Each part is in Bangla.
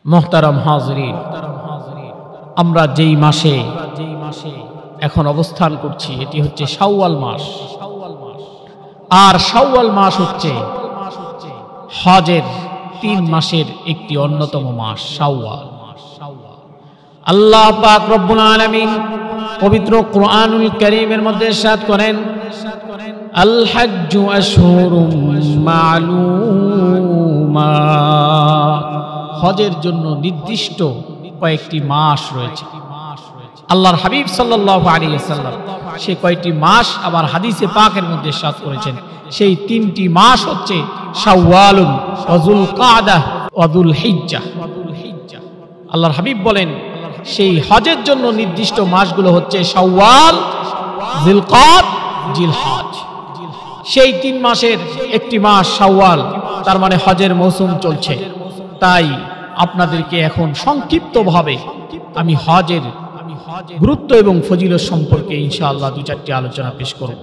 মুহতারাম হাজরিন, আমরা যেই মাসে এখন অবস্থান করছি এটি হচ্ছে শাওয়াল মাস। আর শাওয়াল মাস হচ্ছে হজের 3 মাসের একটি অন্যতম মাস শাওয়াল। আল্লাহ পাক রব্বুল আলামিন পবিত্র কুরআনুল কারীমের মধ্যে ইরশাদ করেন, আল হজ্জু আশহুরুম মা'লুমাত, হজের জন্য নির্দিষ্ট কয়েকটি মাস রয়েছে। আল্লাহর হাবিব সাল্লাল্লাহু আলাইহি ওয়াসাল্লাম সেই কয়েকটি মাস আবার হাদিসে পাকের মধ্যে ইরশাদ করেছেন। সেই 3টি মাস হচ্ছে শাওয়ালুন ওয়া যুলকাদাহ ওয়া যুলহিজ্জাহ। আল্লাহর হাবিব বলেন সেই হজের জন্য নির্দিষ্ট মাসগুলো হচ্ছে শাওয়াল, জিলকাদ, জিলহজ। সেই 3 মাসের একটি মাস শাওয়াল, তার মানে হজের মৌসুম চলছে। তাই আপনাদেরকে এখন সংক্ষিপ্তভাবে আমি হজের গুরুত্ব এবং ফজিলত সম্পর্কে ইনশাআল্লাহ 2-4টি আলোচনা পেশ করব।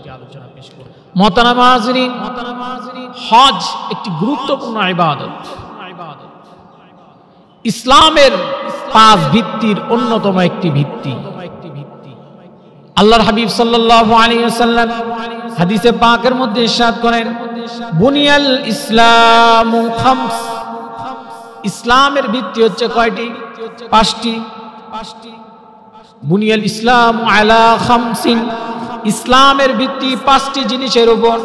মুহতারাম হাজরিন, হজ একটি গুরুত্বপূর্ণ ইবাদত। ইসলামের 5 ভিত্তির অন্যতম একটি ভিত্তি। আল্লাহর হাবিব সাল্লাল্লাহু আলাইহি ওয়াসাল্লাম হাদিসে পাকের মধ্যে ইরশাদ করেন, বুনিয়াল ইসলামু খামস, ইসলামের ভিত্তি হচ্ছে কয়টি? 5টি। বুনিয়াল ইসলামু আলা খামসিন, ইসলামের ভিত্তি 5টি জিনিসের উপর।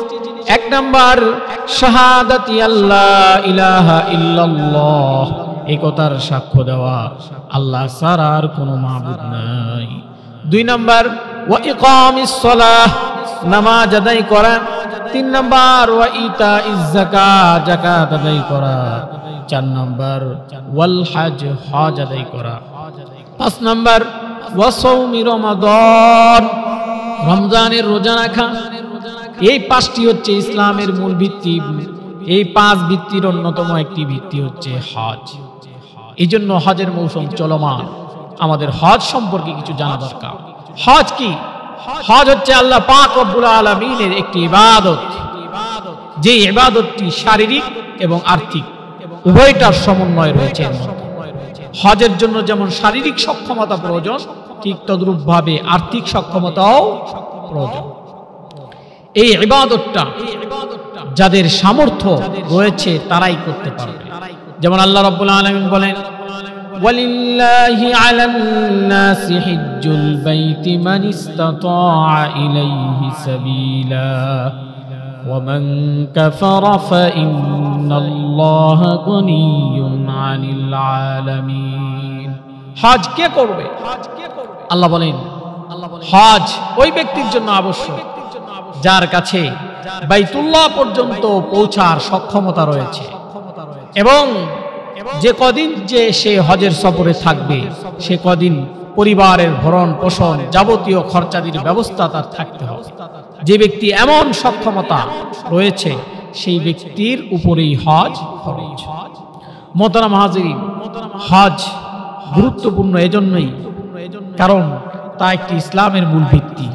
1 নাম্বার শাহাদাতি আল্লাহ ইলাহা ইল্লাল্লাহ, এই কথার সাক্ষ্য দেওয়া আল্লাহ ছাড়া আর কোনো মাবুদ নাই। 2 নাম্বার ওয়া ইকামিস সালাহ, নামাজ আদায় করা। 3 নাম্বার ওয়া ইতাইজ যাকাত, যাকাত আদায় করা। 4 নাম্বার ওয়াল হজ, হজ আদায় করা। 5 নাম্বার ওয়া সাওমি রমাদান, রমজানের রোজা রাখা। এই 5টি হচ্ছে ইসলামের মূল ভিত্তি। এই 5 ভিত্তির অন্যতম একটি ভিত্তি হচ্ছে হজ। এই জন্য হজের মৌসুম চলমান, আমাদের হজ সম্পর্কে কিছু জানা দরকার। হজ কি? হজ হচ্ছে আল্লাহ পাক রব্বুল আলামিনের একটি ইবাদত, যে ইবাদতটি শারীরিক এবং আর্থিক উভয়টার সমন্বয় রয়েছে। হজের জন্য যেমন শারীরিক সক্ষমতা প্রয়োজন, ঠিক তদ্রূপভাবে আর্থিক সক্ষমতাও প্রয়োজন। এই ইবাদতটা যাদের সামর্থ্য রয়েছে তারাই করতে পারবে। যেমন আল্লাহ রাব্বুল আলামিন বলেন, ওয়ালিল্লাহি আলান নাসি হিজ্জুল বাইতি মান ইসতাতাআ ইলাইহি সাবিলা ওয়া মান কাফারা ফাইন্নাল্লাহা গনিয়্যুন আনিল আলামিন। হজ কে করবে? আল্লাহ বলেন হজ ওই ব্যক্তির জন্য আবশ্যক যার কাছে বাইতুল্লাহ পর্যন্ত পৌঁছার সক্ষমতা রয়েছে, এবং যে কদিন যে সে হজের সফরে থাকবে সে কদিন পরিবারের ভরণ পোষণ যাবতীয় খরচাদির ব্যবস্থা তার থাকতে হবে। যে ব্যক্তি এমন সক্ষমতা রয়েছে সেই ব্যক্তির উপরেই হজ ফরজ। মুহতারাম হাজিরিন, হজ গুরুত্বপূর্ণ এজন্যই কারণ তা একটি ইসলামের মূল ভিত্তি।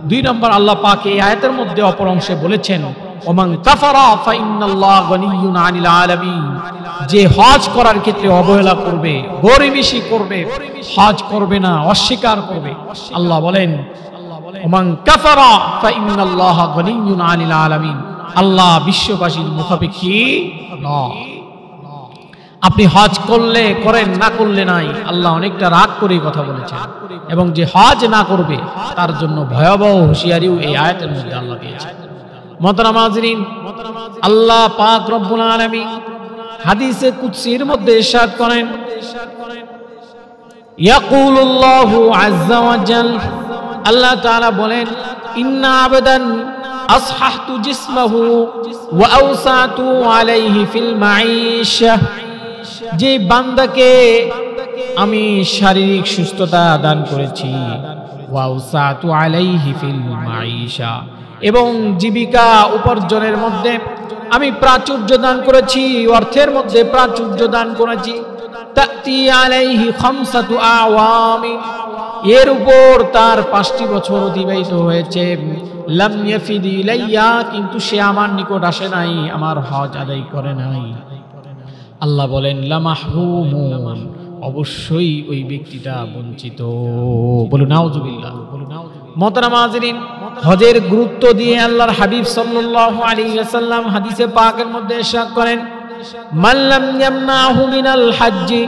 2 নম্বর আল্লাহ পাক এই আয়াতের মধ্যে অপর অংশে বলেছেন, ওমান কাফারা ফাইন্নাল্লাহা গনিয়্যুন আনিল আলামিন, যে হজ করার ক্ষেত্রে অবহেলা করবে, গরিবেশি করবে, হজ করবে না, অস্বীকার করবে, আল্লাহ বলেন ওমান কাফারা ফাইন্নাল্লাহা গনিয়্যুন আনিল আলামিন, আল্লাহ বিশ্ববাসীর মুখাপেক্ষী নয়। আপনি হজ করলে করেন, না করলে নাই, আল্লাহ অনেকটা রাগ করে কথা বলেছেন। এবং যে হজ না করবে তার জন্য ভয়াবহ হুঁশিয়ারিও এই আয়াতের মধ্যে আল্লাহ দিয়েছেন। মুহতারাম হাজিরিন, আল্লাহ পাক রব্বুল আলামিন হাদিসে কুদসির মধ্যে ইরশাদ করেন, ইয়াকুলুল্লাহু আযজা ওয়া জাল, আল্লাহ তাআলা বলেন, ইন্না আবদান আসহাহতু জিসমাহু ওয়া আওসাতু আলাইহি ফিল মাঈশা, যে বান্দাকে আমি শারীরিক সুস্থতা দান করেছি, ওয়া আওসাতু আলাইহি ফিল মাঈশা, এবং জীবিকা উপার্জনের মধ্যে আমি প্রাচুর্য দান করেছি, অর্থের মধ্যে প্রাচুর্য দান করেছি। তাতি আলাইহি খামসাতু আওয়ামি, এর উপর তার 5টি বছর অতিবাহিত হয়েছে। লাম ইয়াফিদি ইলাইয়া, কিন্তু সে আমার নিকট আসে নাই, আমার হজ আদায় করে নাই। আল্লাহ বলেন লামাহরুমুন, অবশ্যই ওই ব্যক্তিটা বঞ্চিত। বলুন নাউজুবিল্লাহ। মোহতারাম হাজিরিন, হজের গুরুত্ব দিয়ে আল্লাহর হাবিব সাল্লাল্লাহু আলাইহি ওয়াসাল্লাম হাদিসে পাকের মধ্যে ইরশাদ করেন, মান লাম ইয়ামনাহু মিনাল হজ্জি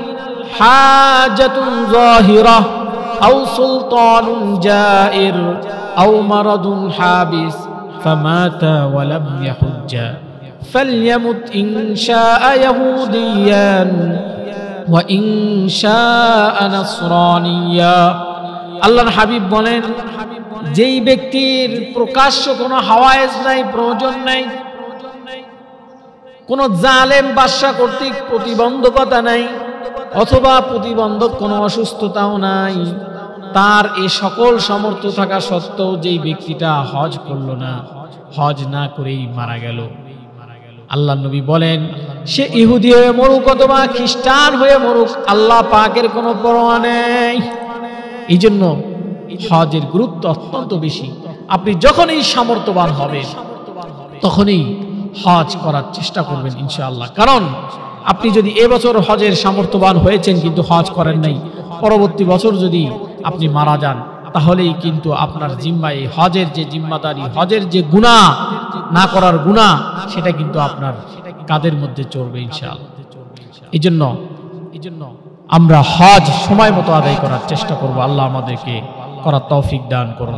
হাজাতুন যাহিরা আও সুলতানুন জাইর আও মারাদুন হাবিস ফামাতা ওয়া লাম ইয়াহুজ্জা ফালইয়ামুত ইন শাআ ইয়াহুদিয়ান ওয়া ইন শাআ নাসরানিয়া। আল্লাহর হাবিব বলেন, যেই ব্যক্তির প্রকাশ্য কোনো হাওয়ায়েজ নাই, প্রয়োজন নাই, কোন জালেম বাদশা কর্তৃক প্রতিবন্ধকতা নাই, অথবা প্রতিবন্ধক কোনো অসুস্থতাও নাই, তার এই সকল সামর্থ্য থাকা সত্ত্বেও যেই ব্যক্তিটা হজ করলো না, হজ না করেই মারা গেল, আল্লাহ নবী বলেন সে ইহুদি হয়ে মরুক অথবা খ্রিস্টান হয়ে মরুক, আল্লাহ পাকের কোনো পরোয়া নেই। এই জন্য হজের গুরুত্ব অত্যন্ত বেশি। আপনি যখনই সামর্থ্যবান হবেন তখনই হজ করার চেষ্টা করবেন ইনশাআল্লাহ। কারণ আপনি যদি এবছর হজের সামর্থ্যবান হয়েছেন কিন্তু হজ করেন নাই, পরবর্তী বছর যদি আপনি মারা যান, তাহলেই কিন্তু আপনার জিম্মায় হজের যে জিম্মাদারি, হজের যে গুনাহ, না করার গুনাহ, সেটা কিন্তু আপনার কাঁধের মধ্যে চড়বে ইনশাআল্লাহ। এই জন্য আমরা হজ সময় মতো আদায় করার চেষ্টা করব। আল্লাহ আমাদেরকে করার তৌফিক দান করুন।